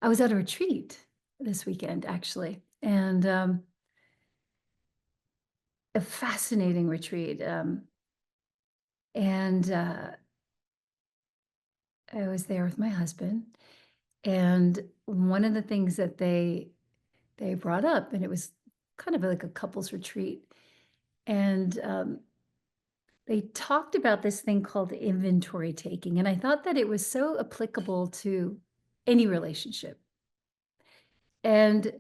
I was at a retreat this weekend, actually, and a fascinating retreat. And I was there with my husband, and one of the things that they brought up, and it was kind of like a couples retreat, and they talked about this thing called inventory taking, and I thought that it was so applicable to any relationship. And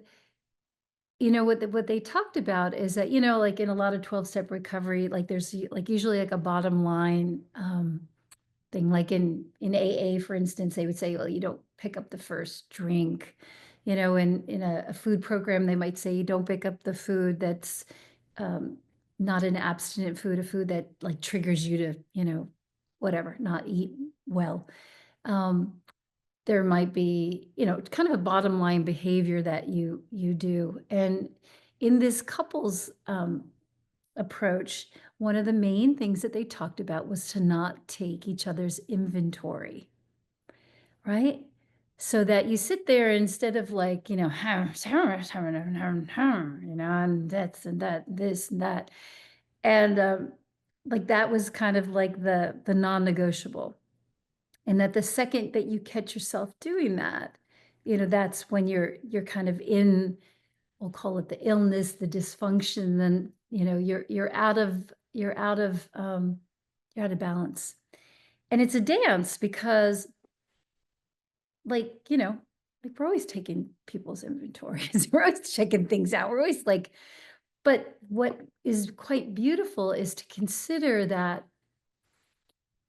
what they talked about is that, like in a lot of 12-step recovery, like there's like usually like a bottom line thing. Like in AA, for instance, they would say, well, you don't pick up the first drink. In a food program, they might say you don't pick up the food that's um, not an abstinent food, a food that like triggers you to, whatever, not eat well. Um, there might be, kind of a bottom line behavior that you do. And in this couples approach, one of the main things that they talked about was to not take each other's inventory, right? So that you sit there instead of like, and that's and that, this and that. And like that was kind of like the non-negotiable. And that the second that you catch yourself doing that, that's when you're kind of in, we'll call it the illness, the dysfunction, then you're out of balance. And it's a dance because like, like we're always taking people's inventories. We're always checking things out. We're always like, but what is quite beautiful is to consider that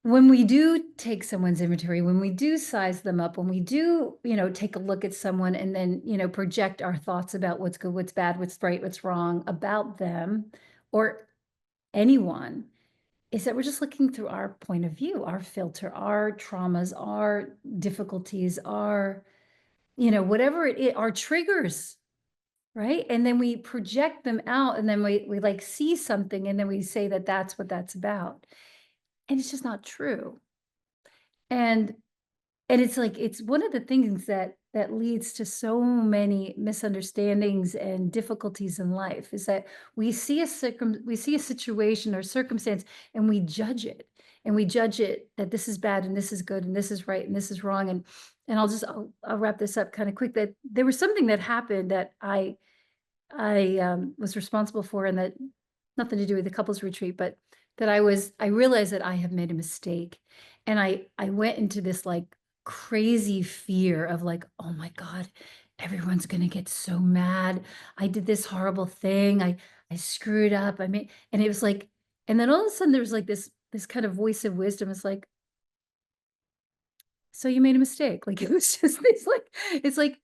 when we do take someone's inventory, when we do size them up, when we do, take a look at someone and then, project our thoughts about what's good, what's bad, what's right, what's wrong about them or anyone, is that we're just looking through our point of view, our filter, our traumas, our difficulties, our, whatever it is, our triggers, right? And then we project them out and then we like see something and then we say that that's what that's about. And it's just not true. And it's like it's one of the things that leads to so many misunderstandings and difficulties in life is that we see a situation or circumstance and we judge it. And we judge it that this is bad and this is good and this is right and this is wrong. And I'll wrap this up kind of quick, that there was something that happened that I was responsible for, and that nothing to do with the couples retreat, but that I realized that I have made a mistake. And I went into this like crazy fear of like, oh my God, everyone's gonna get so mad. I did this horrible thing. I screwed up. And it was like, and then all of a sudden there was like this kind of voice of wisdom. It's like, so you made a mistake. Like it was just this like, it's like,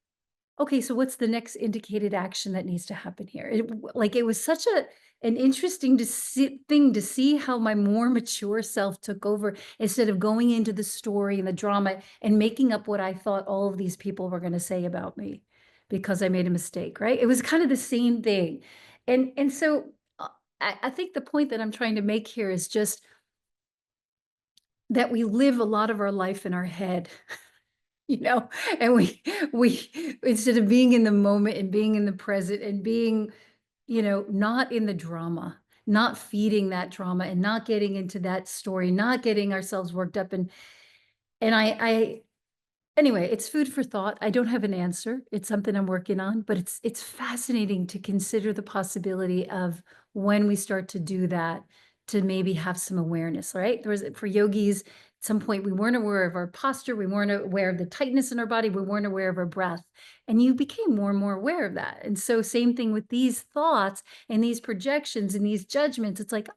okay, so what's the next indicated action that needs to happen here? It was such an interesting thing to see how my more mature self took over instead of going into the story and the drama and making up what I thought all of these people were going to say about me because I made a mistake, right? It was kind of the same thing. And so I think the point that I'm trying to make here is just that we live a lot of our life in our head. you know and we instead of being in the moment and being in the present and being, not in the drama, not feeding that drama and not getting into that story, not getting ourselves worked up. And I anyway, it's food for thought. I don't have an answer. It's something I'm working on, but it's fascinating to consider the possibility of when we start to do that, to maybe have some awareness, right? There was for yogis, at some point we weren't aware of our posture, we weren't aware of the tightness in our body, we weren't aware of our breath. And you became more and more aware of that. And so same thing with these thoughts and these projections and these judgments. It's like,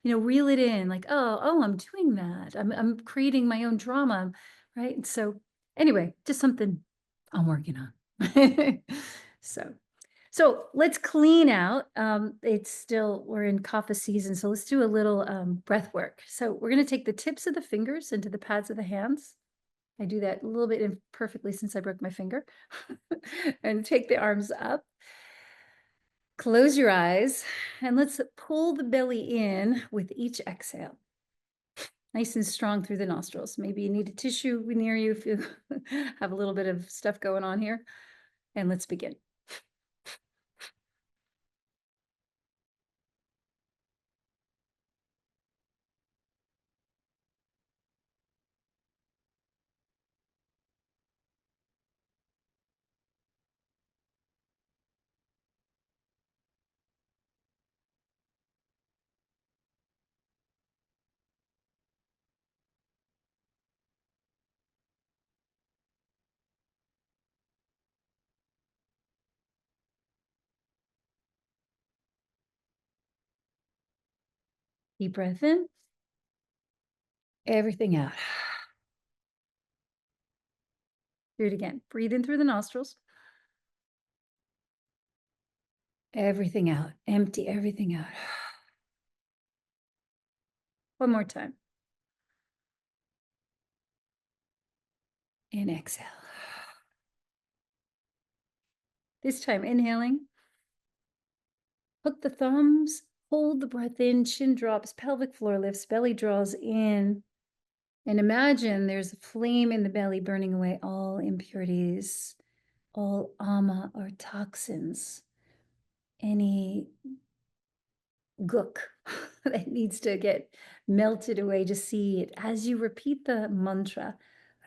reel it in, like, oh, I'm doing that. I'm creating my own drama, right? And so anyway, just something I'm working on. So, let's clean out. We're in kapha season, so let's do a little breath work. So we're going to take the tips of the fingers into the pads of the hands. I do that a little bit imperfectly since I broke my finger. And take the arms up. Close your eyes and let's pull the belly in with each exhale. nice and strong through the nostrils. Maybe you need a tissue near you if you have a little bit of stuff going on here. And let's begin. Deep breath in, everything out. Do it again. Breathe in through the nostrils. Everything out. Empty everything out. One more time. And exhale. This time, inhaling. Hook the thumbs, hold the breath in, chin drops, pelvic floor lifts, belly draws in. And imagine there's a flame in the belly burning away all impurities, all ama or toxins, any gook that needs to get melted away. Just see it as you repeat the mantra,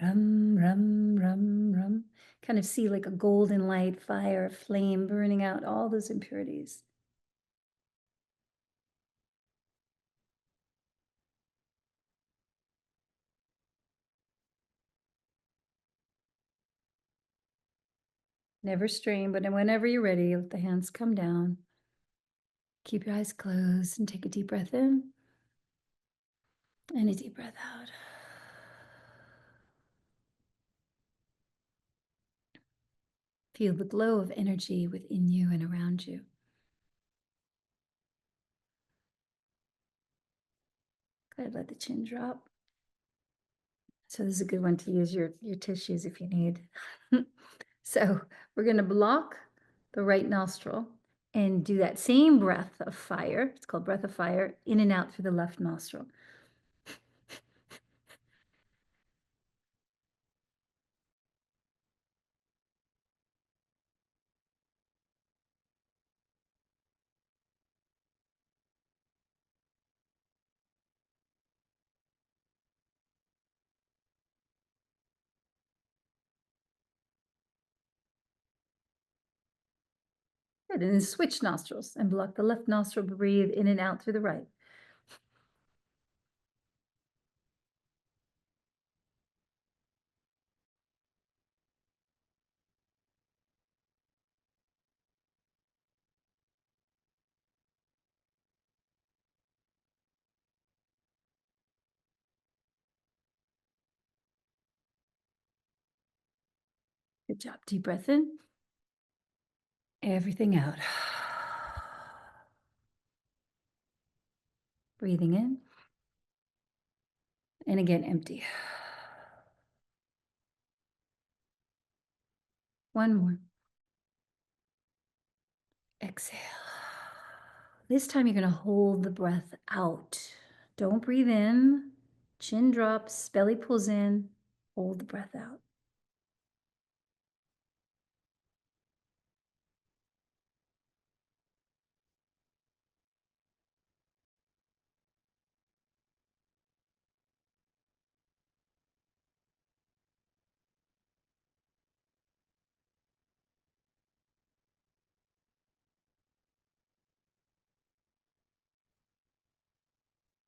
rum, rum, rum, rum. Kind of see like a golden light, fire, flame burning out all those impurities. Never strain, but whenever you're ready, let the hands come down. Keep your eyes closed and take a deep breath in and a deep breath out. Feel the glow of energy within you and around you. Good, let the chin drop. So this is a good one to use your tissues if you need. So we're going to block the right nostril and do that same breath of fire. It's called breath of fire, in and out through the left nostril. Good, and then switch nostrils and block the left nostril, breathe in and out through the right. Good job. Deep breath in. Everything out. Breathing in. And again, empty. One more. Exhale. This time you're going to hold the breath out. Don't breathe in. Chin drops, belly pulls in. Hold the breath out.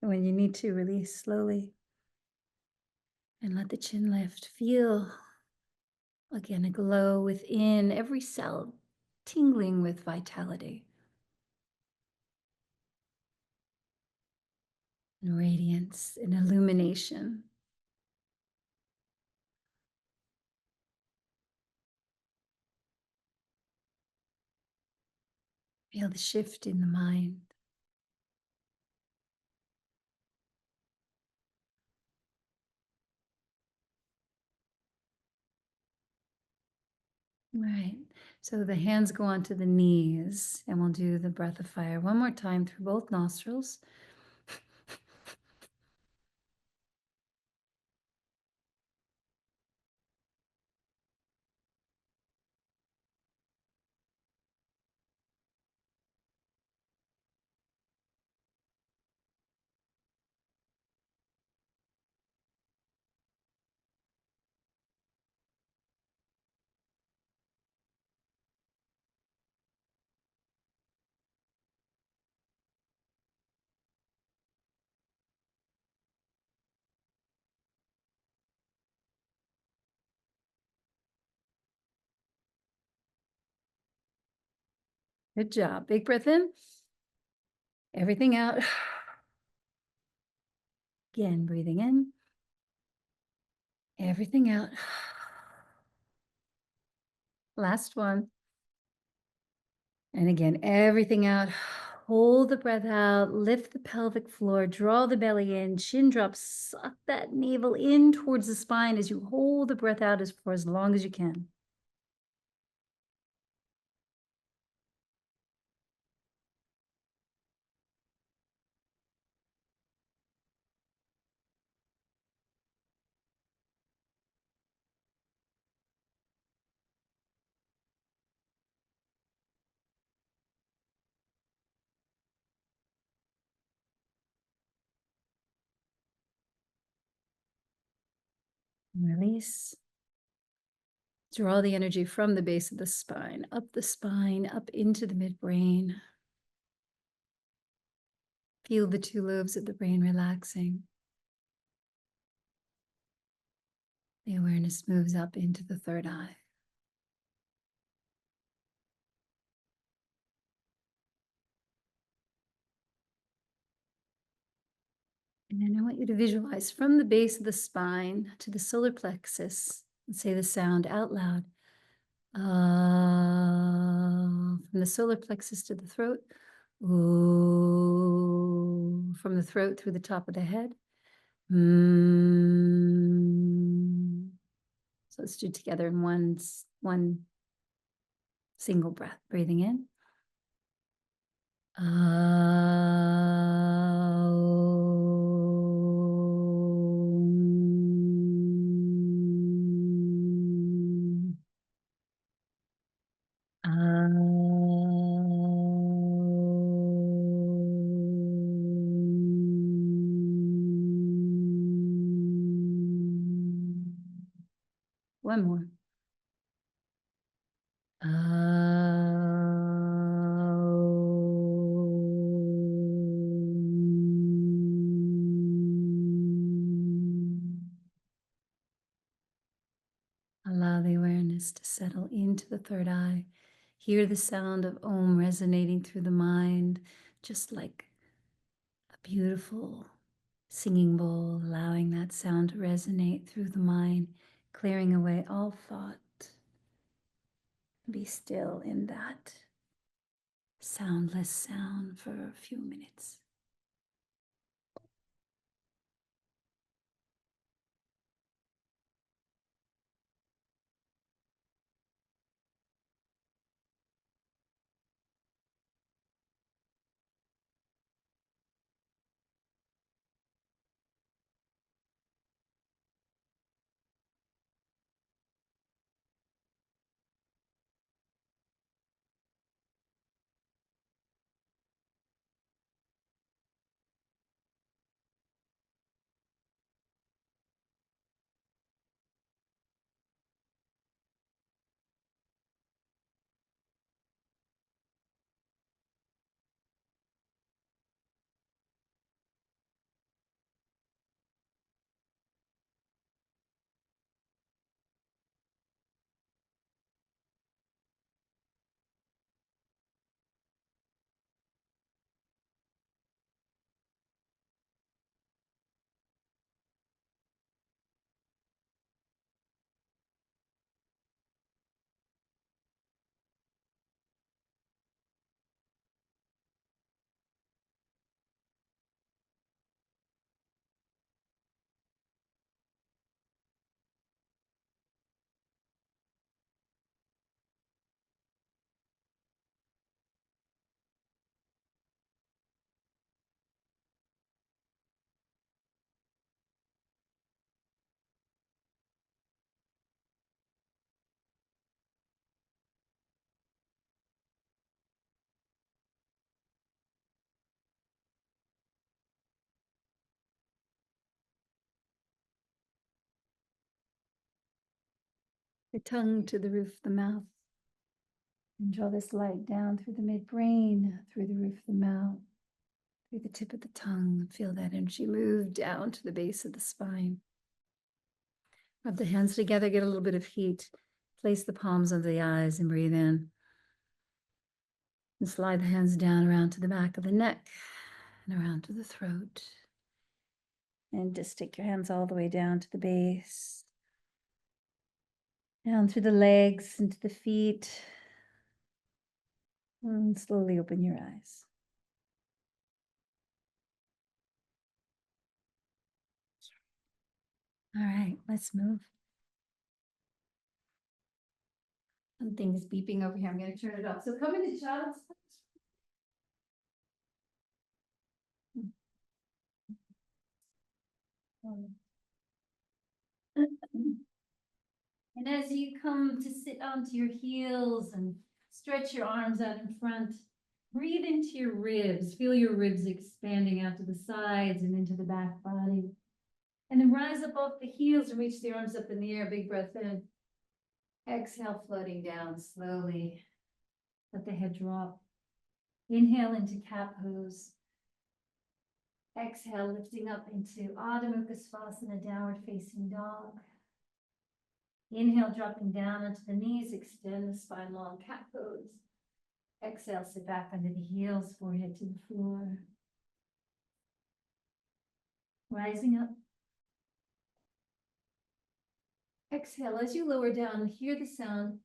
And when you need to, release slowly. And let the chin lift. Feel, again, a glow within every cell, tingling with vitality and radiance and illumination. Feel the shift in the mind. Right. So the hands go onto the knees, and we'll do the breath of fire one more time through both nostrils. Good job. Big breath in. Everything out. Again, breathing in. Everything out. Last one. And again, everything out. Hold the breath out, lift the pelvic floor, draw the belly in, chin drop, suck that navel in towards the spine as you hold the breath out for as long as you can. Release. Draw the energy from the base of the spine, up into the midbrain. Feel the two lobes of the brain relaxing. The awareness moves up into the third eye. And then I want you to visualize from the base of the spine to the solar plexus and say the sound out loud. From the solar plexus to the throat. Ooh. From the throat through the top of the head. So let's do it together in one single breath. Breathing in. One more. Allow the awareness to settle into the third eye. Hear the sound of Om resonating through the mind, just like a beautiful singing bowl, allowing that sound to resonate through the mind, clearing away all thought. Be still in that soundless sound for a few minutes. The tongue to the roof of the mouth. And draw this light down through the midbrain, through the roof of the mouth, through the tip of the tongue. Feel that energy move down to the base of the spine. Rub the hands together, get a little bit of heat. Place the palms of the eyes and breathe in. And slide the hands down around to the back of the neck and around to the throat. And just take your hands all the way down to the base, down through the legs, into the feet. And slowly open your eyes. All right, let's move. Something is beeping over here. I'm going to turn it off. So come into child's pose. And as you come to sit onto your heels and stretch your arms out in front, breathe into your ribs. Feel your ribs expanding out to the sides and into the back body. And then rise up off the heels and reach the arms up in the air. Big breath in. Exhale, floating down slowly. Let the head drop. Inhale into cat pose. Exhale, lifting up into Adho Mukha Svanasana, downward facing dog. Inhale, dropping down onto the knees, extend the spine long, cat pose. Exhale, sit back under the heels, forehead to the floor. Rising up. Exhale, as you lower down, hear the sound.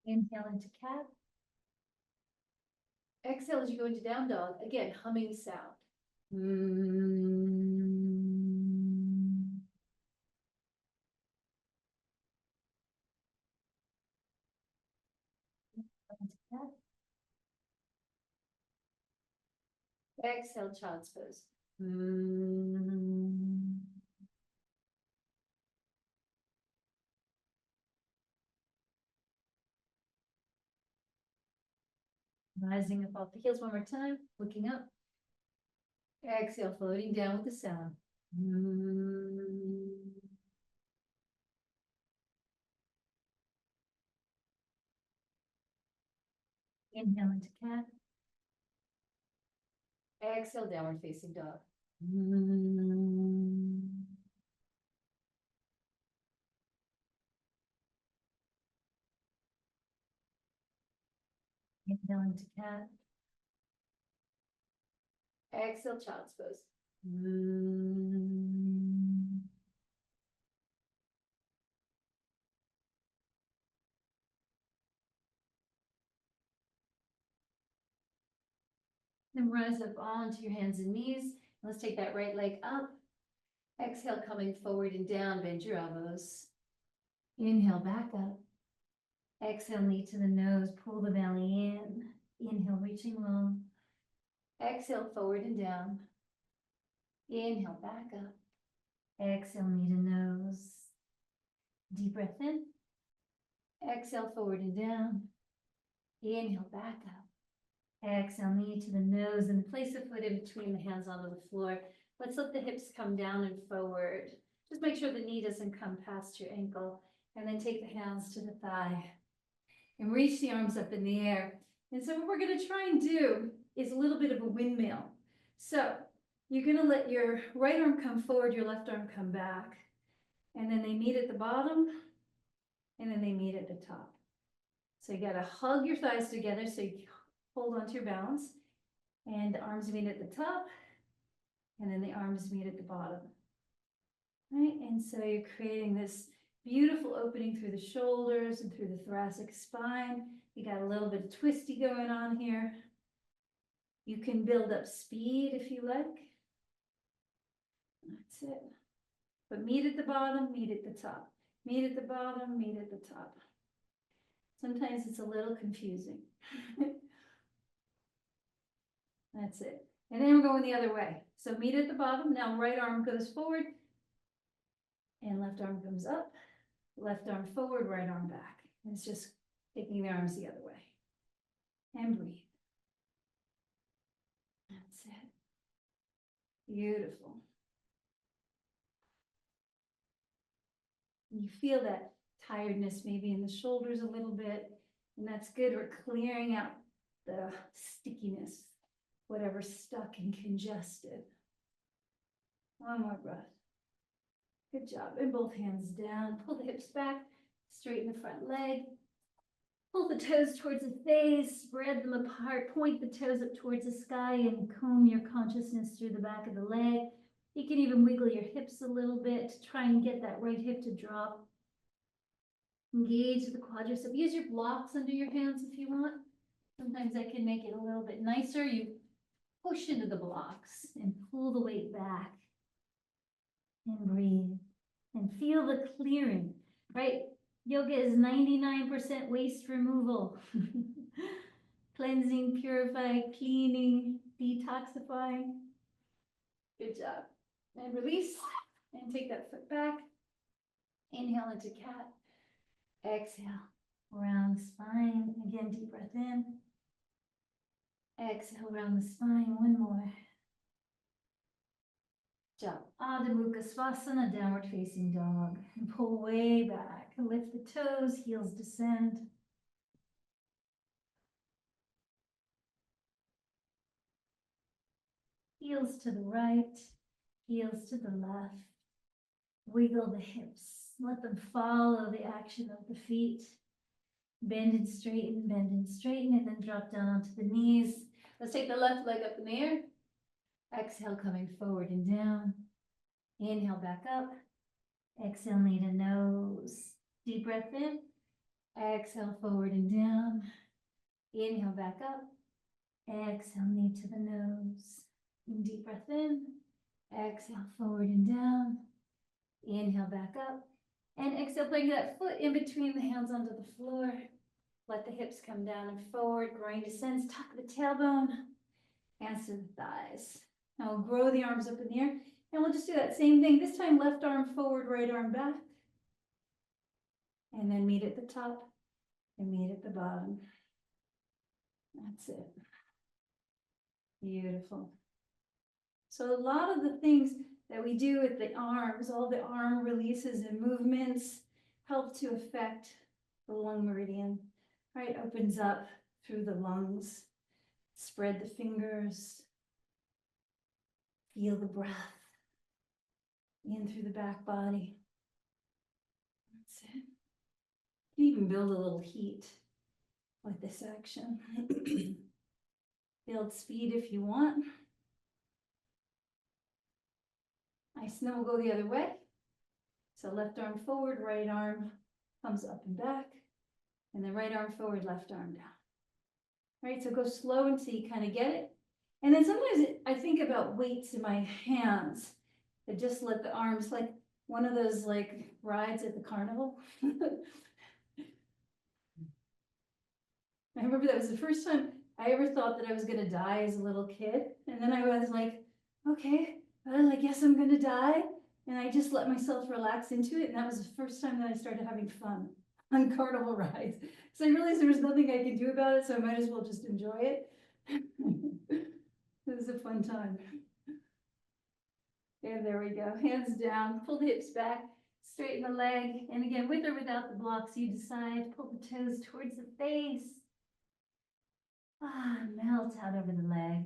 Inhale into cat. Exhale as you go into down dog. Again, humming sound. Into cat. Exhale, child's pose. Rising up off the heels one more time, looking up. Exhale, floating down with the sound. Inhale into cat. Exhale, downward facing dog. Inhale into cat. Exhale, child's pose. Then rise up onto your hands and knees. Let's take that right leg up. Exhale, coming forward and down, bend your elbows. Inhale, back up. Exhale, knee to the nose, pull the belly in. Inhale, reaching long. Exhale, forward and down. Inhale, back up. Exhale, knee to nose. Deep breath in. Exhale, forward and down. Inhale, back up. Exhale, knee to the nose, and place a foot in between the hands onto the floor. Let's let the hips come down and forward. Just make sure the knee doesn't come past your ankle. And then take the hands to the thigh. And reach the arms up in the air. And so what we're going to try and do is a little bit of a windmill. So you're going to let your right arm come forward, your left arm come back. And then they meet at the bottom, and then they meet at the top. So you got to hug your thighs together so you hold on to your balance. And the arms meet at the top, and then the arms meet at the bottom. Right? And so you're creating this beautiful opening through the shoulders and through the thoracic spine. You got a little bit of twisty going on here. You can build up speed if you like. That's it. But meet at the bottom, meet at the top. Meet at the bottom, meet at the top. Sometimes it's a little confusing. That's it. And then we're going the other way. So meet at the bottom. Now right arm goes forward and left arm comes up. Left arm forward, right arm back. And it's just taking the arms the other way. And breathe. That's it. Beautiful. You feel that tiredness maybe in the shoulders a little bit, and that's good. We're clearing out the stickiness, whatever's stuck and congested. One more breath. Good job. And both hands down. Pull the hips back, straighten the front leg. Pull the toes towards the face, spread them apart, point the toes up towards the sky, and comb your consciousness through the back of the leg. You can even wiggle your hips a little bit to try and get that right hip to drop. Engage the quadricep. Use your blocks under your hands if you want. Sometimes I can make it a little bit nicer. You push into the blocks and pull the weight back. And breathe. And feel the clearing, right? Yoga is 99% waste removal. Cleansing, purifying, cleaning, detoxifying. Good job. And release. And take that foot back. Inhale into cat. Exhale. Around the spine. Again, deep breath in. Exhale around the spine. One more. Good job. Adho Mukha Svanasana, downward facing dog. And pull way back. Lift the toes, heels descend. Heels to the right, heels to the left. Wiggle the hips. Let them follow the action of the feet. Bend and straighten, and then drop down onto the knees. Let's take the left leg up in the air. Exhale, coming forward and down. Inhale, back up. Exhale, knee to nose. Deep breath in. Exhale, forward and down. Inhale, back up. Exhale, knee to the nose. And deep breath in. Exhale, forward and down. Inhale, back up. And exhale, bring that foot in between the hands onto the floor. Let the hips come down and forward. Groin descends. Tuck the tailbone. Hands to the thighs. Now we'll grow the arms up in the air. And we'll just do that same thing. This time, left arm forward, right arm back. And then meet at the top and meet at the bottom. That's it. Beautiful. So a lot of the things that we do with the arms, all the arm releases and movements help to affect the lung meridian, right? Opens up through the lungs. Spread the fingers. Feel the breath in through the back body. That's it. You can even build a little heat with this action. Build speed if you want. Nice, and then we'll go the other way. So left arm forward, right arm comes up and back, and then right arm forward, left arm down. Right, so go slow until you kind of get it. And then sometimes I think about weights in my hands. I just let the arms, like one of those like rides at the carnival. I remember that was the first time I ever thought that I was gonna die as a little kid. And then I was like, okay, well, I guess I'm gonna die. And I just let myself relax into it. And that was the first time that I started having fun on carnival rides. So I realized there was nothing I could do about it, so I might as well just enjoy it. It was a fun time. And there we go, hands down, pull the hips back, straighten the leg. And again, with or without the blocks, you decide, pull the toes towards the face. Melt out over the leg.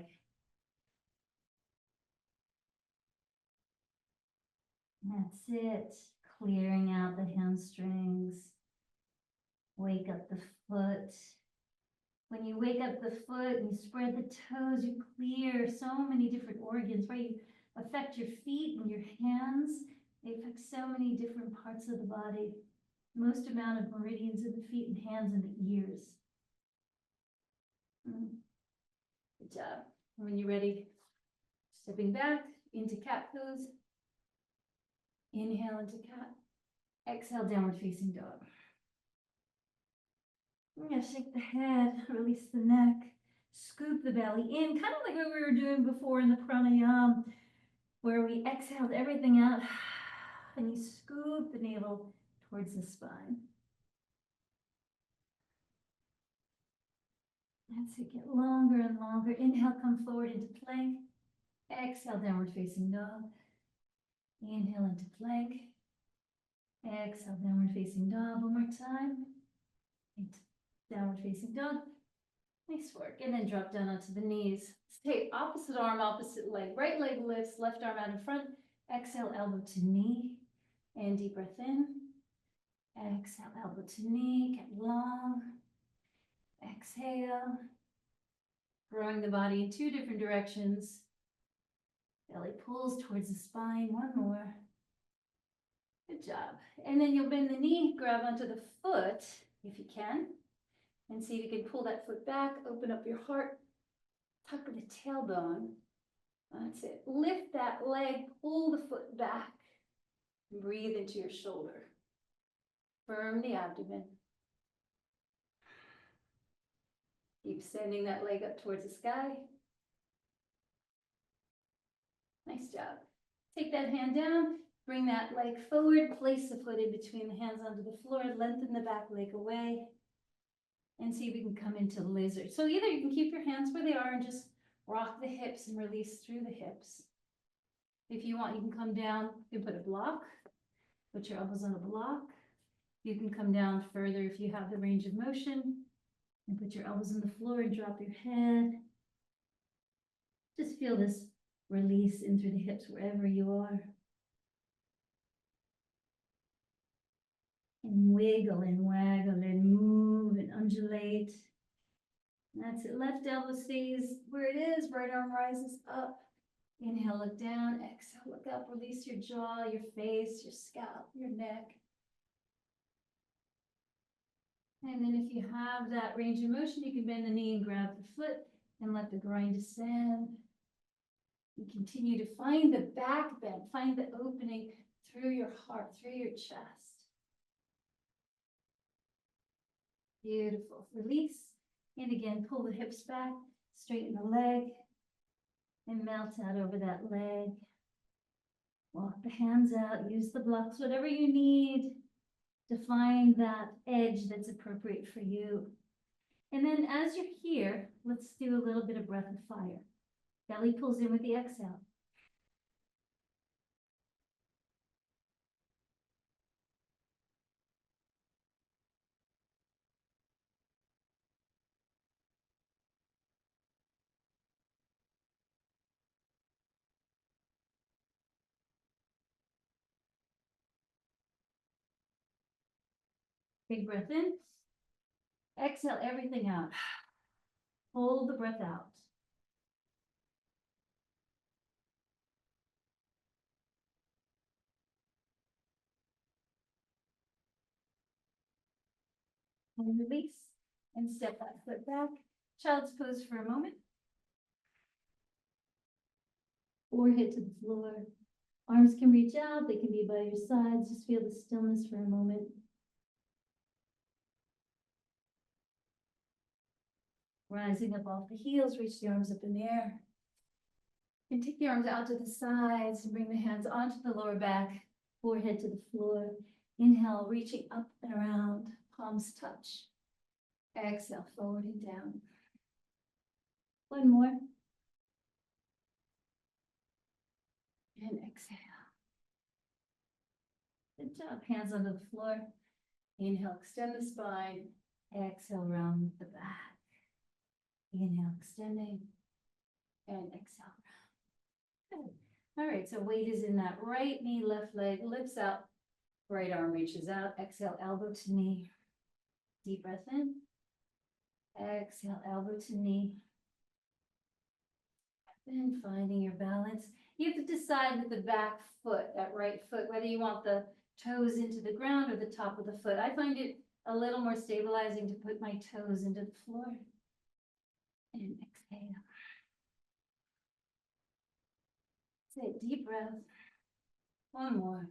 That's it, clearing out the hamstrings. Wake up the foot. When you wake up the foot and you spread the toes, you clear so many different organs, right? You affect your feet and your hands. They affect so many different parts of the body. Most amount of meridians in the feet and hands and the ears. Good job. When you're ready, stepping back into cat pose. Inhale into cat. Exhale, downward facing dog. We're going to shake the head, release the neck, scoop the belly in, kind of like what we were doing before in the pranayama, where we exhaled everything out, and you scoop the navel towards the spine. That's it, get longer and longer. Inhale, come forward into plank. Exhale, downward facing dog. Inhale into plank. Exhale, downward facing dog. One more time. Downward facing dog. Nice work. And then drop down onto the knees. Stay opposite arm, opposite leg. Right leg lifts, left arm out in front. Exhale, elbow to knee. And deep breath in. Exhale, elbow to knee, get long. Exhale. Throwing the body in two different directions. Belly pulls towards the spine. One more. Good job. And then you'll bend the knee, grab onto the foot if you can, and see if you can pull that foot back, open up your heart, tuck the tailbone. That's it. Lift that leg, pull the foot back, and breathe into your shoulder. Firm the abdomen. Keep sending that leg up towards the sky. Nice job. Take that hand down, bring that leg forward, place the foot in between the hands onto the floor, lengthen the back leg away, and see if you can come into lizard. So either you can keep your hands where they are and just rock the hips and release through the hips. If you want, you can come down, you can put a block, put your elbows on a block. You can come down further if you have the range of motion and put your elbows on the floor and drop your head. Just feel this release in through the hips wherever you are. And wiggle and waggle and move and undulate. That's it. Left elbow stays where it is. Right arm rises up. Inhale, look down. Exhale, look up. Release your jaw, your face, your scalp, your neck. And then if you have that range of motion, you can bend the knee and grab the foot and let the groin descend. And continue to find the back bend, find the opening through your heart, through your chest. Beautiful. Release. And again, pull the hips back, straighten the leg, and melt out over that leg. Walk the hands out, use the blocks, whatever you need to find that edge that's appropriate for you. And then as you're here, let's do a little bit of breath of fire. Belly pulls in with the exhale. Big breath in. Exhale everything out. Hold the breath out. And release. And step that foot back. Child's pose for a moment. Forehead to the floor. Arms can reach out. They can be by your sides. Just feel the stillness for a moment. Rising up off the heels, reach the arms up in the air. And take the arms out to the sides and bring the hands onto the lower back, forehead to the floor. Inhale, reaching up and around, palms touch. Exhale, forward and down. One more. And exhale. Good job. Hands onto the floor. Inhale, extend the spine. Exhale, round the back. Inhale, extending. And exhale, round. Good. All right, so weight is in that right knee, left leg lifts out. Right arm reaches out. Exhale, elbow to knee. Deep breath in. Exhale, elbow to knee. Then finding your balance. You have to decide with the back foot, that right foot, whether you want the toes into the ground or the top of the foot. I find it a little more stabilizing to put my toes into the floor. And exhale. That's it. Deep breath. One more.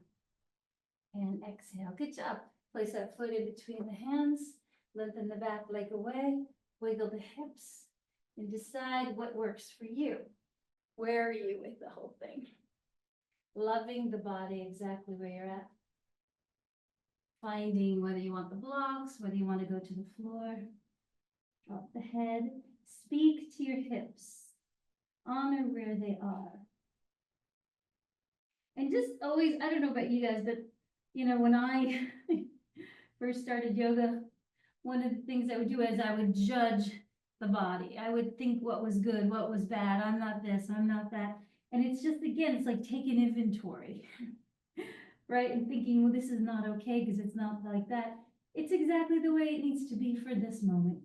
And exhale. Good job. Place that foot in between the hands. Lengthen the back leg away. Wiggle the hips. And decide what works for you. Where are you with the whole thing? Loving the body exactly where you're at. Finding whether you want the blocks, whether you want to go to the floor. Drop the head. Speak to your hips. Honor where they are. And just always, I don't know about you guys, but you know, when I first started yoga, one of the things I would do is I would judge the body. I would think what was good, what was bad. I'm not this, I'm not that. And it's just, again, it's like take an inventory. right? And thinking, well, this is not okay because it's not like that. It's exactly the way it needs to be for this moment.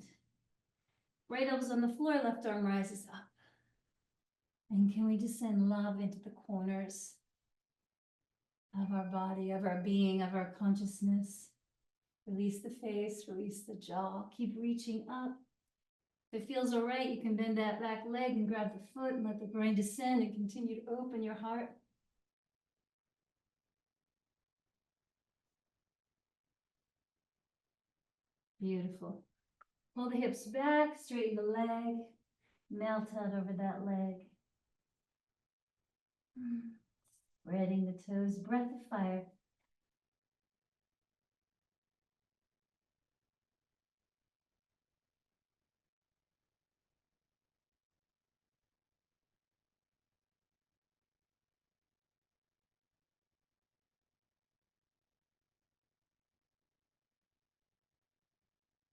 Right elbows on the floor, left arm rises up. And can we just send love into the corners of our body, of our being, of our consciousness? Release the face, release the jaw, keep reaching up. If it feels all right, you can bend that back leg and grab the foot and let the groin descend and continue to open your heart. Beautiful. Pull the hips back, straighten the leg, melt out over that leg. Spreading the toes, breath of fire.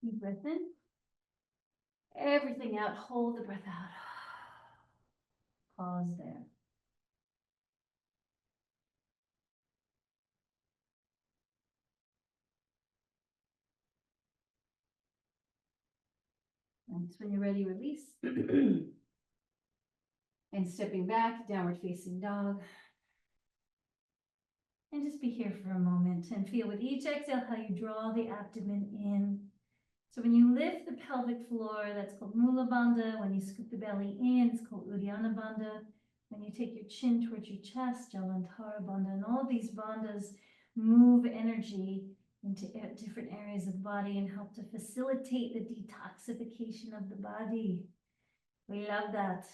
Deep breath in. Everything out, hold the breath out. Pause there. And when you're ready, release. And stepping back, downward facing dog. And just be here for a moment and feel with each exhale how you draw the abdomen in. So when you lift the pelvic floor, that's called Mula Bandha. When you scoop the belly in, it's called Uddiyana Bandha. When you take your chin towards your chest, Jalandhara Bandha. And all of these bandhas move energy into different areas of the body and help to facilitate the detoxification of the body. We love that.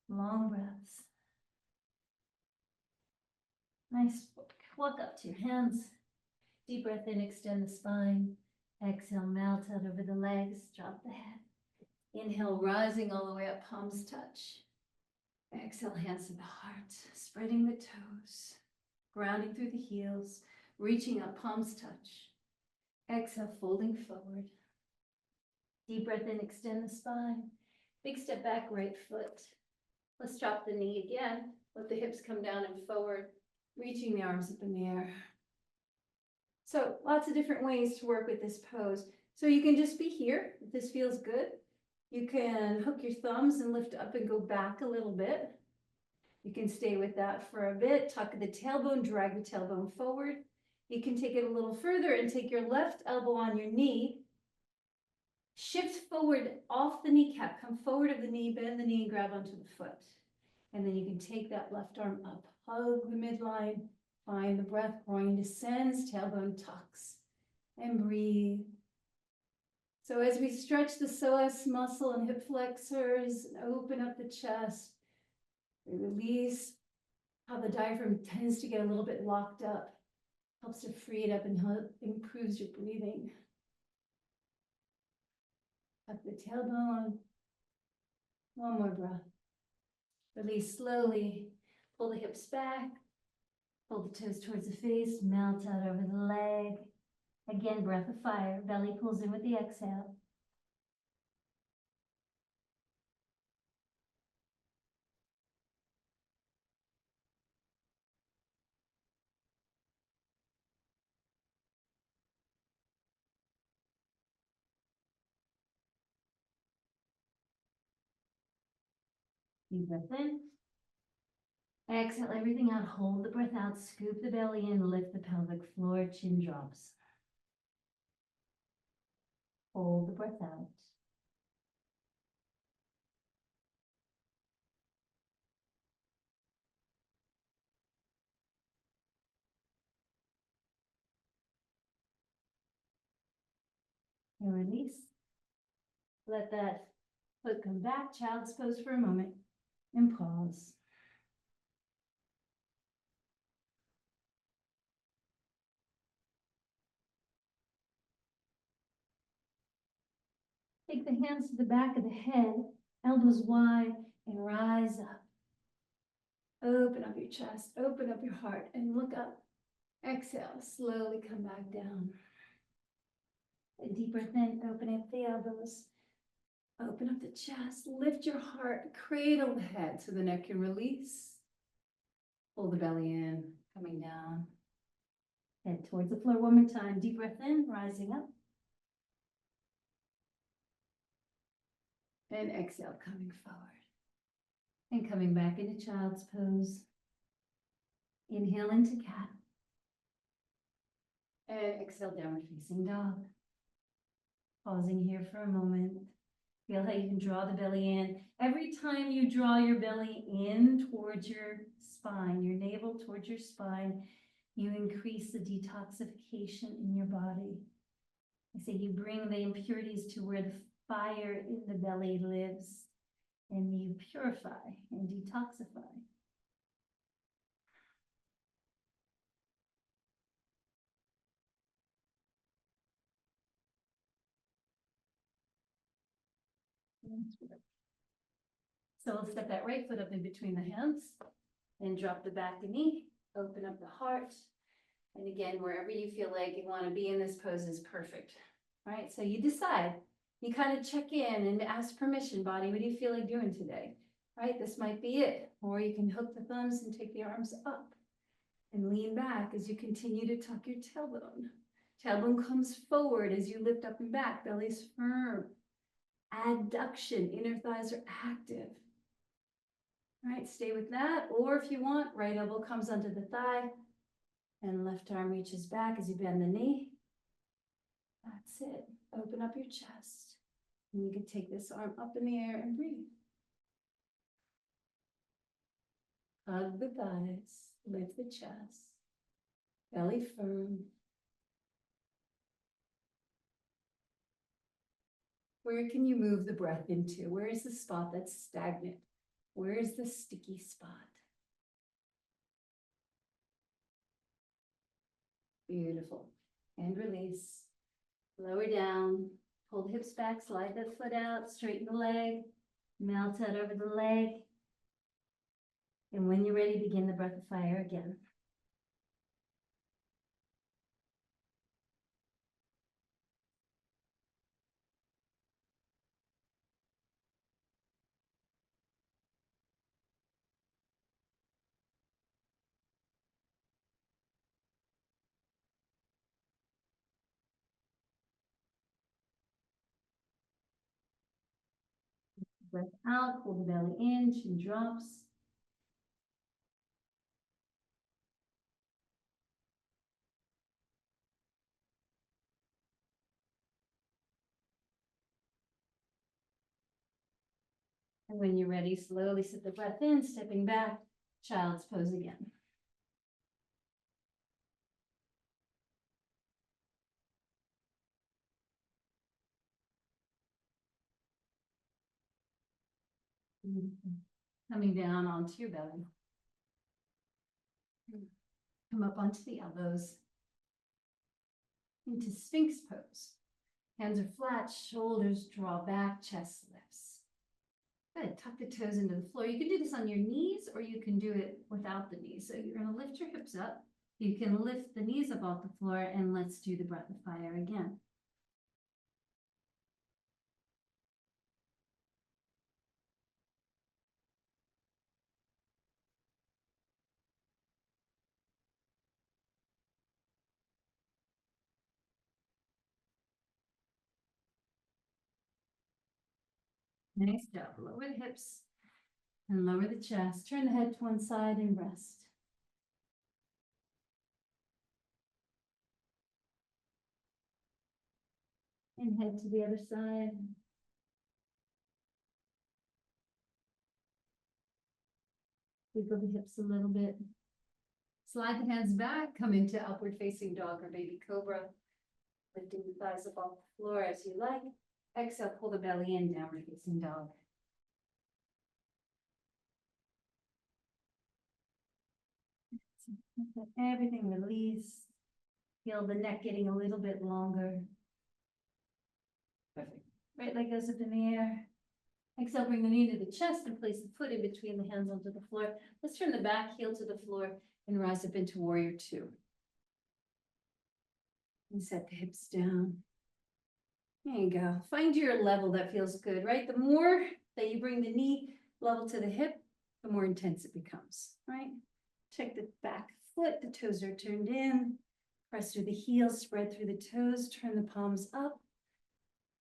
Long breaths. Nice. Walk up to your hands. Deep breath in, extend the spine. Exhale, melt out over the legs, drop the head. Inhale, rising all the way up, palms touch. Exhale, hands to the heart, spreading the toes, grounding through the heels, reaching up, palms touch. Exhale, folding forward. Deep breath in, extend the spine. Big step back, right foot. Let's drop the knee again. Let the hips come down and forward, reaching the arms up in the air. So lots of different ways to work with this pose. So you can just be here, if this feels good. You can hook your thumbs and lift up and go back a little bit. You can stay with that for a bit, tuck the tailbone, drag the tailbone forward. You can take it a little further and take your left elbow on your knee, shift forward off the kneecap, come forward of the knee, bend the knee and grab onto the foot. And then you can take that left arm up, hug the midline, find the breath, groin descends, tailbone tucks, and breathe. So as we stretch the psoas muscle and hip flexors, and open up the chest, we release how the diaphragm tends to get a little bit locked up, helps to free it up and improves your breathing. Tuck the tailbone, one more breath. Release slowly, pull the hips back, pull the toes towards the face, melt out over the leg. Again, breath of fire, belly pulls in with the exhale. Deep breath in. Exhale everything out, hold the breath out, scoop the belly in, lift the pelvic floor, chin drops. Hold the breath out. And release. Let that foot come back, child's pose for a moment, and pause. Take the hands to the back of the head, elbows wide, and rise up. Open up your chest, open up your heart, and look up. Exhale, slowly come back down. A deep breath in, open up the elbows. Open up the chest, lift your heart, cradle the head so the neck can release. Pull the belly in, coming down. Head towards the floor one more time. Deep breath in, rising up. And exhale, coming forward. And coming back into child's pose. Inhale into cat. And exhale, downward facing dog. Pausing here for a moment. Feel how you can draw the belly in. Every time you draw your belly in towards your spine, your navel towards your spine, you increase the detoxification in your body. I say you bring the impurities to where the fire in the belly lives, and you purify and detoxify. So we'll step that right foot up in between the hands and drop the back knee, open up the heart. And again, wherever you feel like you want to be in this pose is perfect, right? So you decide, you kind of check in and ask permission, body, what do you feel like doing today? Right? This might be it. Or you can hook the thumbs and take the arms up and lean back as you continue to tuck your tailbone. Tailbone comes forward as you lift up and back, belly's firm. Adduction, inner thighs are active. All right, stay with that. Or if you want, right elbow comes under the thigh and left arm reaches back as you bend the knee. That's it. Open up your chest. And you can take this arm up in the air and breathe. Hug the thighs, lift the chest, belly firm. Where can you move the breath into? Where is the spot that's stagnant? Where is the sticky spot? Beautiful. And release. Lower down. Pull the hips back, slide the foot out, straighten the leg, melt out over the leg. And when you're ready, begin the breath of fire again. Breath out, pull the belly in, chin drops. And when you're ready, slowly sit the breath in, stepping back, child's pose again. Coming down onto your belly. Come up onto the elbows. Into Sphinx pose. Hands are flat, shoulders draw back, chest lifts. Good, tuck the toes into the floor. You can do this on your knees or you can do it without the knees. So you're gonna lift your hips up. You can lift the knees up off the floor and let's do the breath of fire again. Nice job. Lower the hips and lower the chest. Turn the head to one side and rest. And head to the other side. Wiggle the hips a little bit. Slide the hands back, come into upward facing dog or baby cobra. Lifting the thighs up off the floor as you like. Exhale, pull the belly in, downward facing dog. Let everything release. Feel the neck getting a little bit longer. Perfect. Right leg goes up in the air. Exhale, bring the knee to the chest and place the foot in between the hands onto the floor. Let's turn the back heel to the floor and rise up into warrior two. And set the hips down. There you go. Find your level that feels good, right? The more that you bring the knee level to the hip, the more intense it becomes, right? Check the back foot, the toes are turned in, press through the heels, spread through the toes, turn the palms up,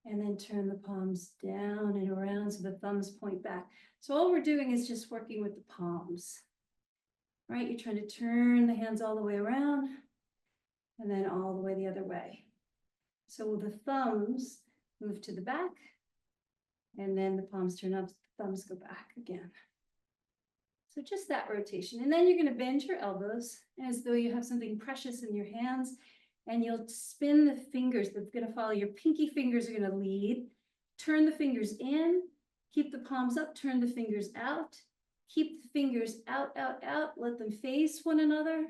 and then turn the palms down and around so the thumbs point back. So all we're doing is just working with the palms, right? You're trying to turn the hands all the way around and then all the way the other way. So the thumbs move to the back and then the palms turn up, the thumbs go back again. So just that rotation. And then you're going to bend your elbows as though you have something precious in your hands, and you'll spin the fingers. That's going to follow. Your pinky fingers are going to lead. Turn the fingers in, keep the palms up, turn the fingers out, keep the fingers out, out, out, let them face one another,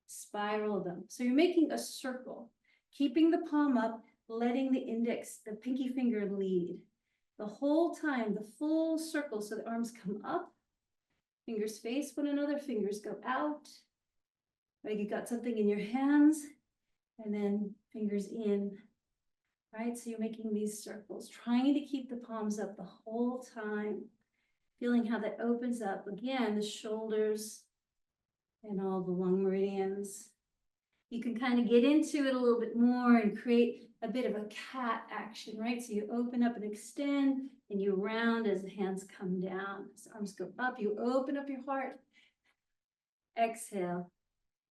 spiral them. So you're making a circle, keeping the palm up, letting the index, the pinky finger lead. The whole time, the full circle, so the arms come up, fingers face one another, fingers go out. Like you got something in your hands, and then fingers in, right? So you're making these circles, trying to keep the palms up the whole time, feeling how that opens up. Again, the shoulders and all the lung meridians. You can kind of get into it a little bit more and create a bit of a cat action, right? So you open up and extend, and you round as the hands come down. As the arms go up, you open up your heart. Exhale,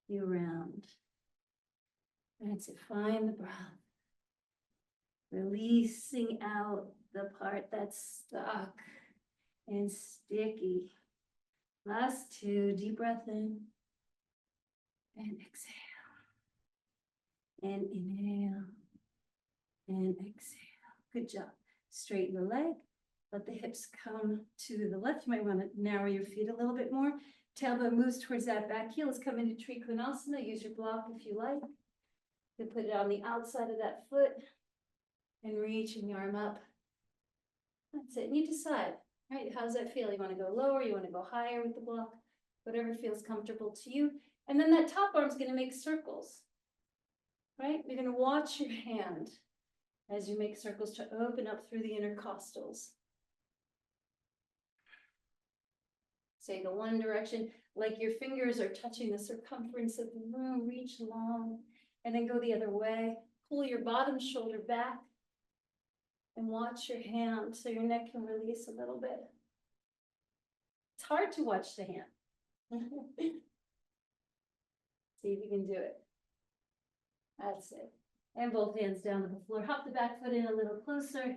you round. That's it, find the breath. Releasing out the part that's stuck and sticky. Last two, deep breath in and exhale. And inhale and exhale. Good job. Straighten the leg. Let the hips come to the left. You might want to narrow your feet a little bit more. Tailbone moves towards that back heel. Let's come into Trikonasana. Use your block if you like. You put it on the outside of that foot and reaching the arm up. That's it. And you decide, right? How does that feel? You want to go lower? You want to go higher with the block? Whatever feels comfortable to you. And then that top arm is going to make circles, right? You're going to watch your hand as you make circles to open up through the intercostals. Say go one direction, like your fingers are touching the circumference of the room, reach long, and then go the other way. Pull your bottom shoulder back and watch your hand so your neck can release a little bit. It's hard to watch the hand. See if you can do it. That's it. And both hands down to the floor. Hop the back foot in a little closer.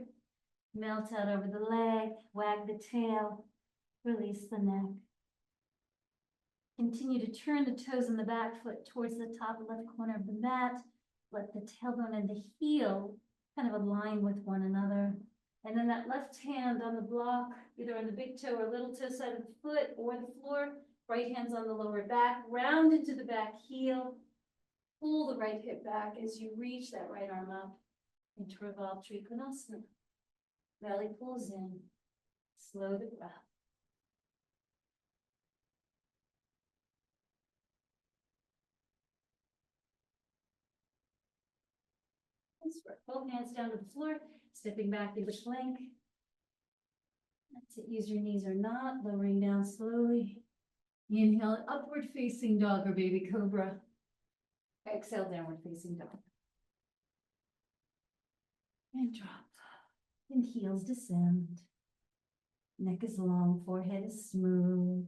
Melt out over the leg. Wag the tail. Release the neck. Continue to turn the toes in the back foot towards the top left corner of the mat. Let the tailbone and the heel kind of align with one another. And then that left hand on the block, either on the big toe or little toe side of the foot or the floor. Right hand's on the lower back. Round into the back heel. Pull the right hip back as you reach that right arm up into revolved Trikonasana. Belly pulls in. Slow the breath. Both hands down to the floor, stepping back into plank. That's it. Use your knees or not, lowering down slowly. Inhale, upward facing dog or baby cobra. Exhale, downward facing dog. And drop. And heels descend. Neck is long, forehead is smooth.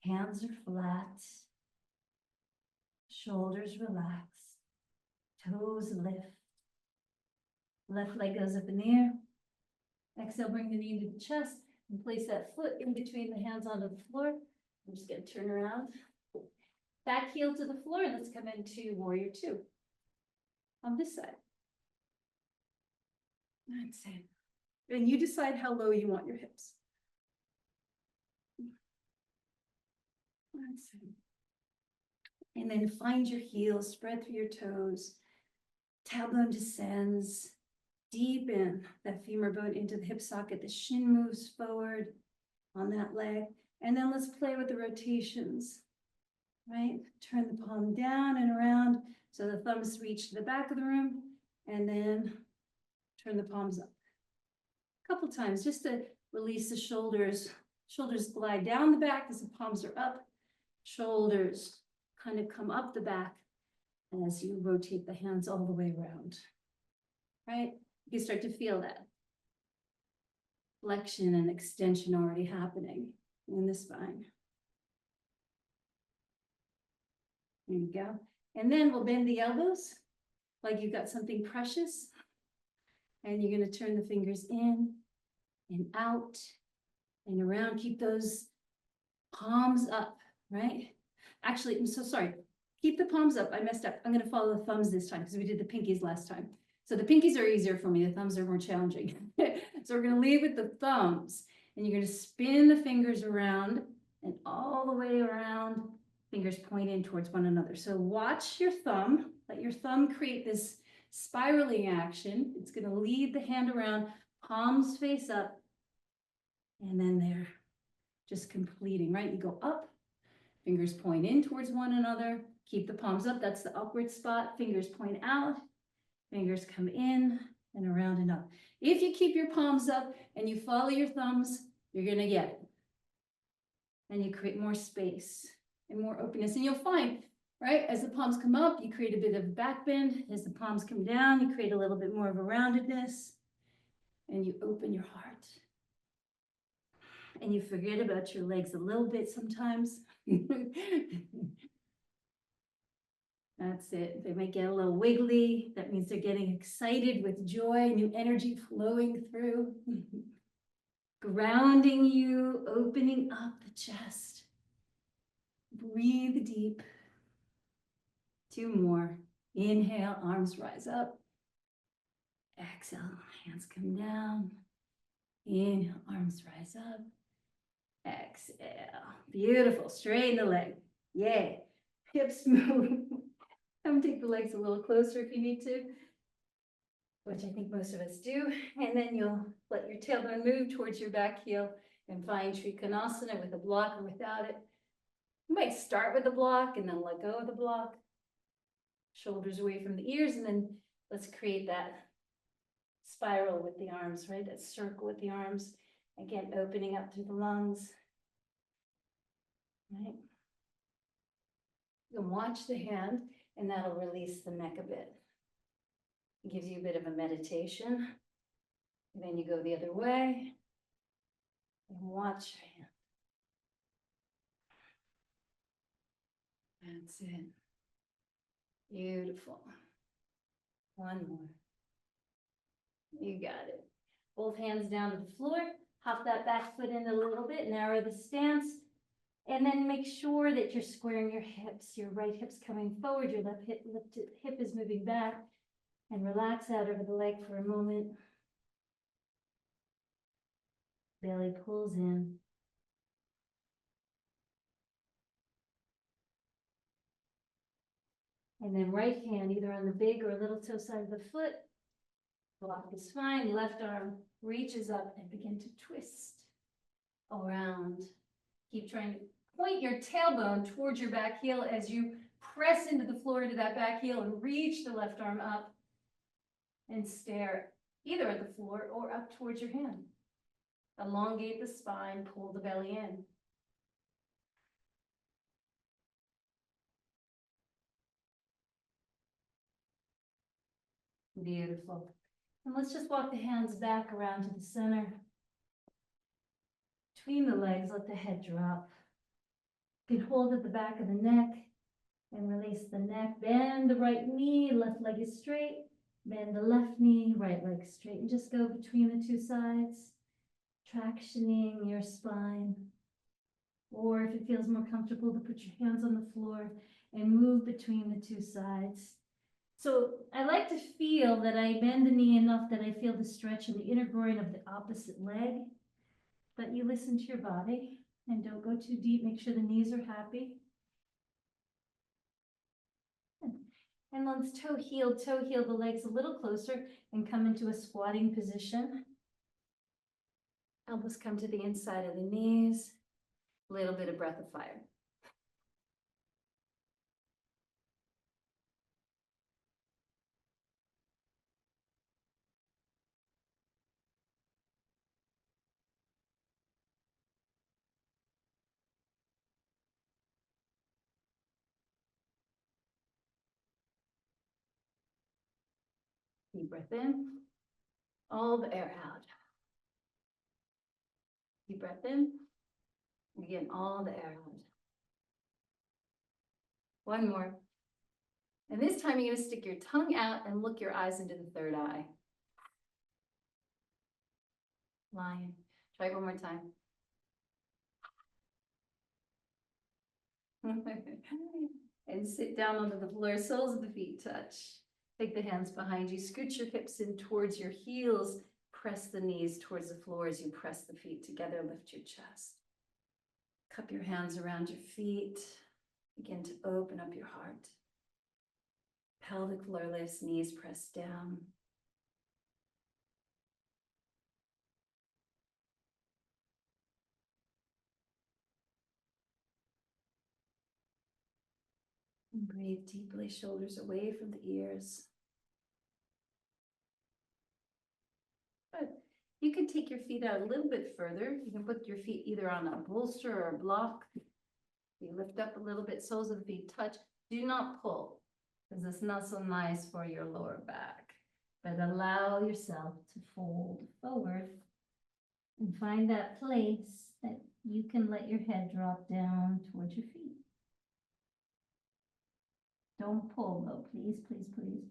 Hands are flat. Shoulders relax. Toes lift. Left leg goes up in the air. Exhale, bring the knee to the chest and place that foot in between the hands onto the floor. I'm just going to turn around. Back heel to the floor. Let's come into warrior two. On this side. That's it. And you decide how low you want your hips. That's it. And then find your heels, spread through your toes. Tailbone descends. Deepen that femur bone into the hip socket. The shin moves forward on that leg. And then let's play with the rotations, right? Turn the palm down and around so the thumbs reach to the back of the room, and then turn the palms up. A couple times just to release the shoulders. Shoulders glide down the back as the palms are up. Shoulders kind of come up the back as you rotate the hands all the way around, right? You start to feel that flexion and extension already happening in the spine. There you go. And then we'll bend the elbows like you've got something precious. And you're going to turn the fingers in and out and around. Keep those palms up, right? Actually, I'm so sorry. Keep the palms up. I messed up. I'm going to follow the thumbs this time because we did the pinkies last time. So the pinkies are easier for me. The thumbs are more challenging. So we're going to leave with the thumbs. And you're going to spin the fingers around and all the way around. Fingers point in towards one another. So watch your thumb. Let your thumb create this spiraling action. It's going to lead the hand around, palms face up, and then they're just completing, right? You go up, fingers point in towards one another, keep the palms up, that's the upward spot, fingers point out, fingers come in and around and up. If you keep your palms up and you follow your thumbs, you're going to get it. And you create more space and more openness, and you'll find, right, as the palms come up, you create a bit of back bend. As the palms come down, you create a little bit more of a roundedness, and you open your heart. And you forget about your legs a little bit sometimes. That's it. They might get a little wiggly. That means they're getting excited with joy, new energy flowing through. Grounding you, opening up the chest. Breathe deep. 2 more. Inhale, arms rise up. Exhale, hands come down. Inhale, arms rise up. Exhale. Beautiful. Straighten the leg. Yay. Hips move. Come take the legs a little closer if you need to, which I think most of us do. And then you'll let your tailbone move towards your back heel and find Trikonasana with a block or without it. You might start with the block and then let go of the block. Shoulders away from the ears, and then let's create that spiral with the arms, right? That circle with the arms. Again, opening up through the lungs. Right? You can watch the hand, and that'll release the neck a bit. It gives you a bit of a meditation. And then you go the other way and watch your hand. That's it. Beautiful. One more. You got it. Both hands down to the floor. Hop that back foot in a little bit. Narrow the stance. And then make sure that you're squaring your hips. Your right hip's coming forward. Your left hip is moving back. And relax out over the leg for a moment. Belly pulls in. And then right hand either on the big or little toe side of the foot. Block the spine. Left arm reaches up and begin to twist around. Keep trying to point your tailbone towards your back heel as you press into the floor into that back heel and reach the left arm up and stare either at the floor or up towards your hand. Elongate the spine, pull the belly in. Beautiful. And let's just walk the hands back around to the center. Between the legs, let the head drop. You can hold at the back of the neck and release the neck. Bend the right knee, left leg is straight. Bend the left knee, right leg straight. And just go between the two sides, tractioning your spine. Or if it feels more comfortable to put your hands on the floor and move between the two sides. So I like to feel that I bend the knee enough that I feel the stretch in the inner groin of the opposite leg. But you listen to your body and don't go too deep. Make sure the knees are happy. And let's toe heel the legs a little closer and come into a squatting position. Elbows come to the inside of the knees. A little bit of breath of fire. Deep breath in, all the air out. Deep breath in, again, all the air out. One more. And this time you're gonna stick your tongue out and look your eyes into the third eye. Lion. Try it one more time. And sit down onto the floor, soles of the feet touch. Take the hands behind you, scoot your hips in towards your heels, press the knees towards the floor as you press the feet together, lift your chest. Cup your hands around your feet, begin to open up your heart. Pelvic floor lifts, knees press down. And breathe deeply, shoulders away from the ears. Good. You can take your feet out a little bit further. You can put your feet either on a bolster or a block. You lift up a little bit, soles of the feet touch. Do not pull, because it's not so nice for your lower back. But allow yourself to fold forward and find that place that you can let your head drop down towards your feet. Don't pull though, please, please, please.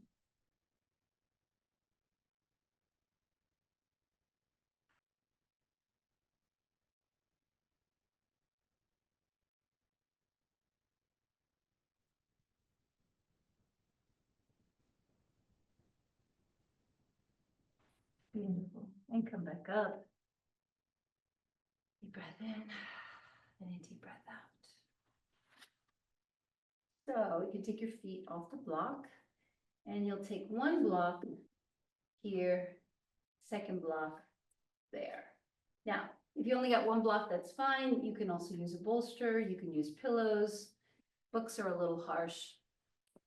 Beautiful. And come back up. Deep breath in and a deep breath out. So you can take your feet off the block and you'll take one block here, second block there. Now, if you only got one block, that's fine. You can also use a bolster. You can use pillows. Books are a little harsh.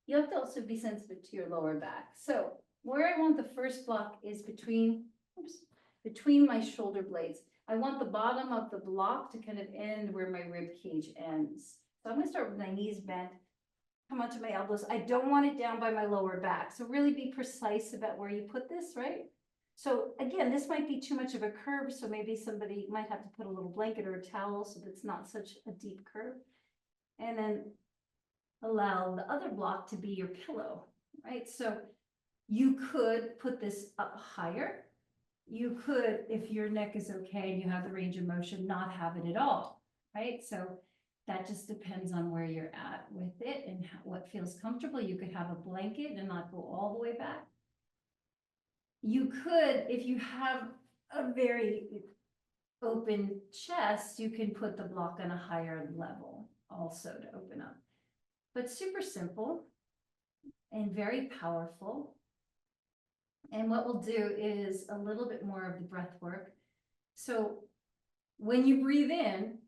You have to also be sensitive to your lower back. So where I want the first block is between my shoulder blades. I want the bottom of the block to kind of end where my rib cage ends. So I'm gonna start with my knees bent, come onto my elbows. I don't want it down by my lower back. So really be precise about where you put this, right? So again, this might be too much of a curve. So maybe somebody might have to put a little blanket or a towel so that it's not such a deep curve. And then allow the other block to be your pillow, right? So you could put this up higher. You could, if your neck is okay and you have the range of motion, not have it at all, right? So that just depends on where you're at with it and what feels comfortable. You could have a blanket and not go all the way back. You could, if you have a very open chest, you can put the block on a higher level also to open up. But super simple and very powerful. And what we'll do is a little bit more of the breath work. So when you breathe in,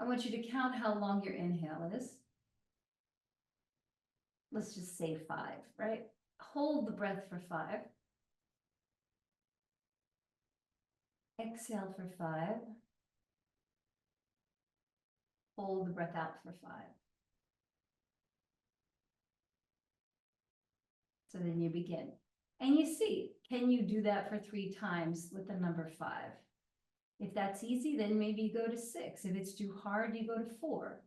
I want you to count how long your inhale is. Let's just say 5, right? Hold the breath for 5. Exhale for 5. Hold the breath out for 5. So then you begin. And you see, can you do that for 3 times with the number 5? If that's easy, then maybe you go to 6. If it's too hard, you go to 4.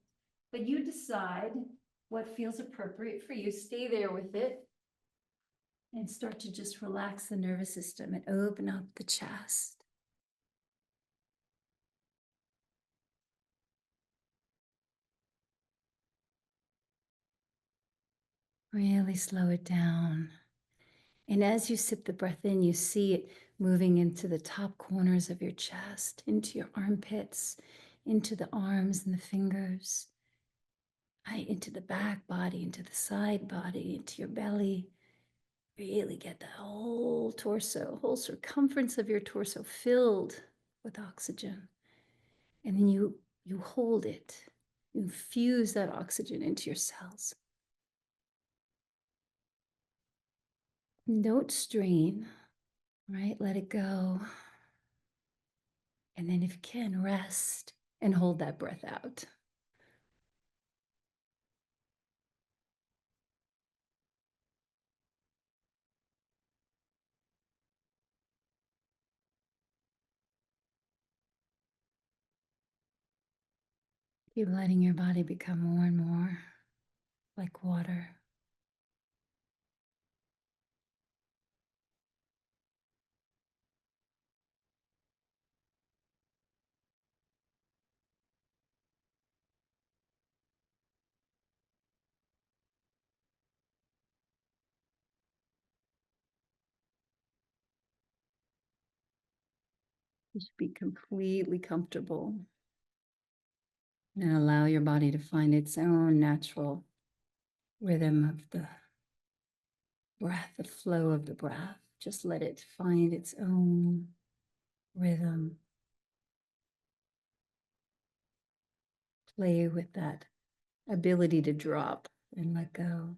But you decide what feels appropriate for you. Stay there with it. And start to just relax the nervous system and open up the chest. Really slow it down. And as you sit the breath in, you see it moving into the top corners of your chest, into your armpits, into the arms and the fingers, into the back body, into the side body, into your belly. Really get the whole torso, whole circumference of your torso filled with oxygen. And then you hold it. You infuse that oxygen into your cells. Don't strain, right? Let it go. And then if you can, rest and hold that breath out. Keep letting your body become more and more like water. You should be completely comfortable and allow your body to find its own natural rhythm of the breath, the flow of the breath. Just let it find its own rhythm. Play with that ability to drop and let go.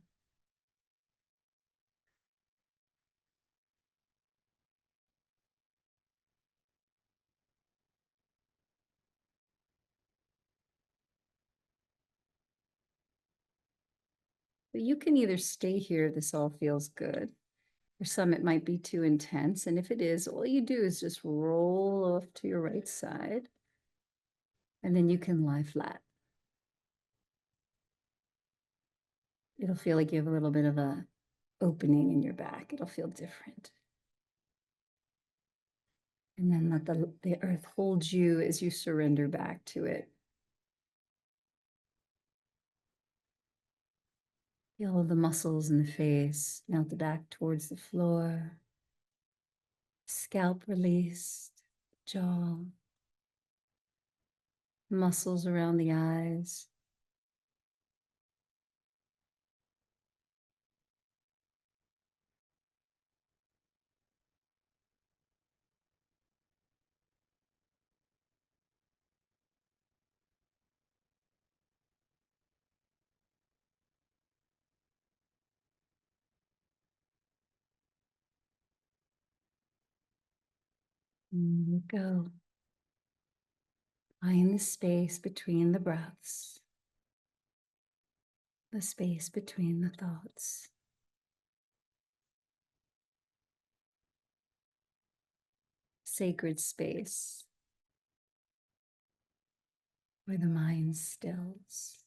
But you can either stay here, this all feels good. For some, it might be too intense. And if it is, all you do is just roll off to your right side. And then you can lie flat. It'll feel like you have a little bit of a opening in your back. It'll feel different. And then let the earth hold you as you surrender back to it. Feel the muscles in the face, melt the back towards the floor. Scalp released, jaw, muscles around the eyes. And you go. Find the space between the breaths, the space between the thoughts. Sacred space where the mind stills.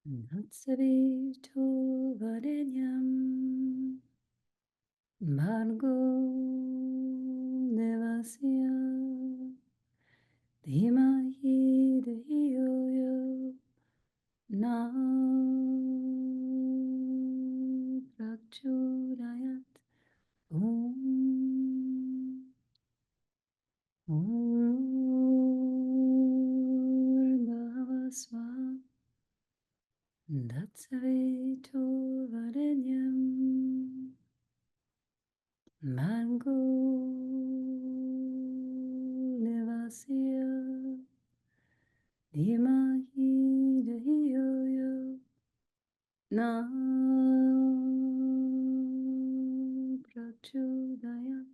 Natsavito varenyam Margo devasya Dhimahi dhiyo yo na prachodayat Om Bhavasva Datsavito varenyam Mango devasya Dhimahi dhiyo yo na prachodayat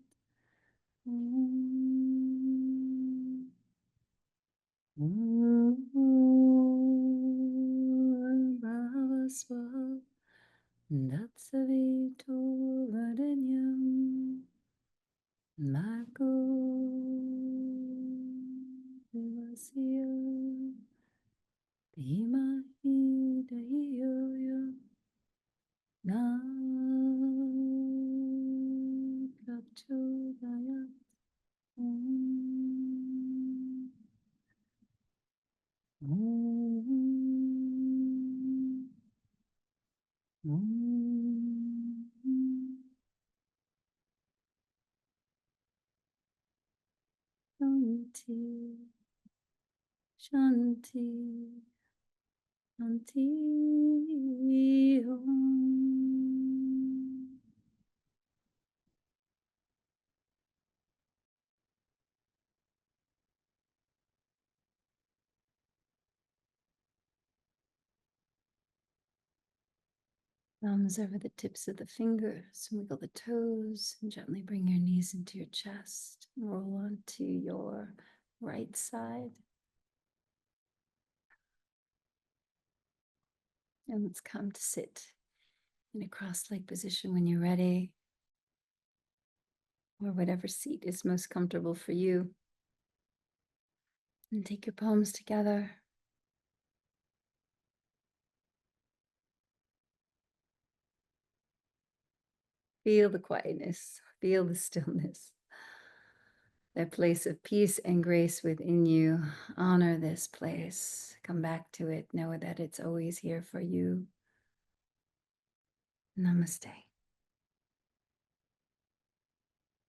Bhavasva Datsavito varenyam Margo devasya Dhimahi dhiyo yo na Chodaya. Om. Om. Om. Shanti. Shanti. Shanti. Om. Thumbs over the tips of the fingers, wiggle the toes, and gently bring your knees into your chest. Roll onto your right side. And let's come to sit in a cross-leg position when you're ready, or whatever seat is most comfortable for you. And take your palms together. Feel the quietness, feel the stillness. That place of peace and grace within you. Honor this place. Come back to it. Know that it's always here for you. Namaste.